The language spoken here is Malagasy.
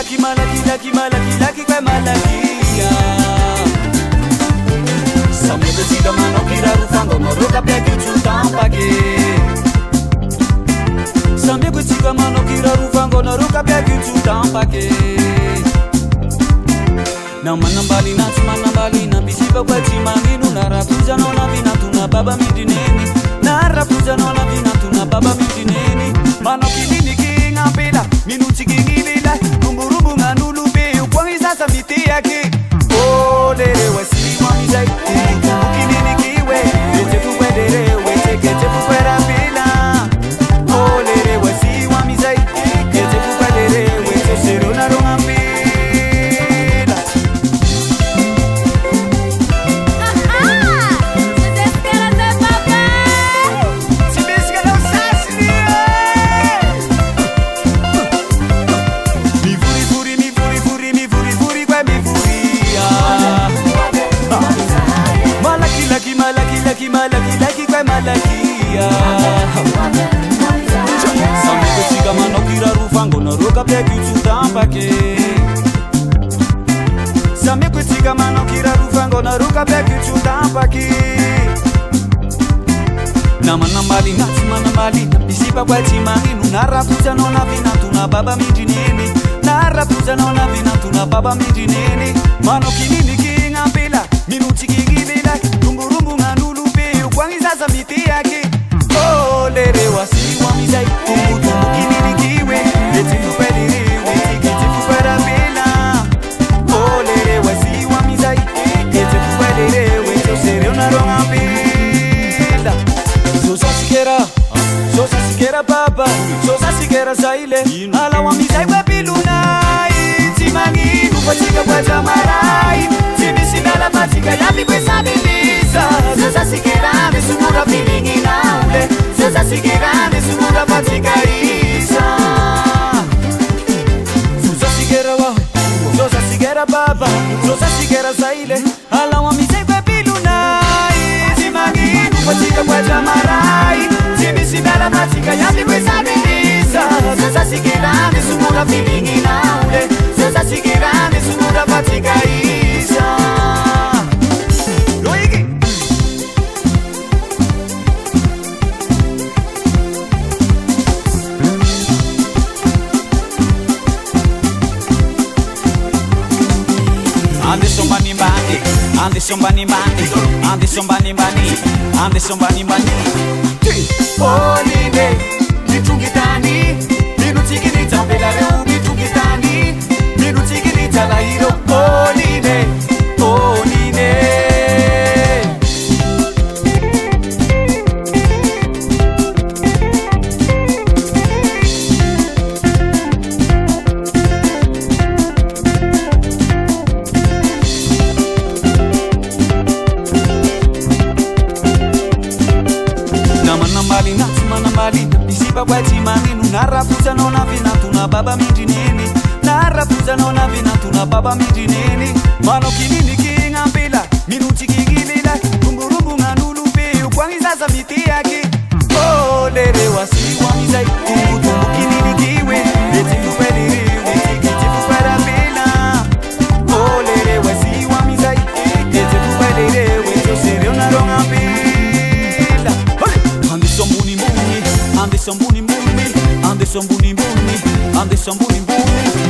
malaki kwa malakia samebe sika mano kiraru fango moroka peki chutampake samebe sika mano kiraru fango noroka peki chutampake na manambali na bisiba kwa chimanginu na rafuza nona vina tuna baba midineni na rafuza nona vina tuna baba midineni mano kilini kinga pela minuti kingilila numburubu nganulupe ukwangiza samiti yake oh lere wasi wamizai kilini kiwe lete fukwedere wete kete fukwera pela oh lere wasi wamizai kete fukwedere wete sero na rongambi malaki kwa malakia sameko sika mano kiraru fango noroka peki chutampake sameko sika mano kiraru fango noroka peki chutampake na manambali na bisiba kwa chimanginu na rafuza nona vina tuna baba midineni na rafuza nona vina tuna baba midineni mano kinini kingambila minuti kingibila rumburumbu nganulu kwangiza samiti yake oh lere wasi wamizai umutumbu kinini kiwe leti tupeliri wiki tupera bila oh lere wasi wamizai leti tupeliri wiki sere unaronga bila sosa sikera papa sosa sikera saile ala wamizai wepiluna itimangi kufatika kwa jamarai timisinala matika yami kwesabiliza sosa sikera sunura feeling inaule sasa sikirane sunura patika isa sasa sikera wa sasa sikera baba sasa sikera saile ala wa misebe biluna timangi kupatika kwa jamarai timisinala patika yami kwesabiliza sasa sikirane sunura feeling inaule sasa sikirane sunura patika isa Ande sombani mani Oline Mitungitani Minutikini tambela leo mitungitani Minutikini talahiro Oline bisiba kwa chimanginu narafuza nona vina tuna baba midineni narafuza nona vina tuna baba midineni mano kinini kingambila minuti kingilila rumburumbu nganulupe ukwangiza samiti yake oh lere wasi wamizai umutumbu kinini kiwe leti tupeliri wiki tupera bila oh lere wasi wamizai leti tupeliri wiki sere unaronga bila ande sombuni mbuni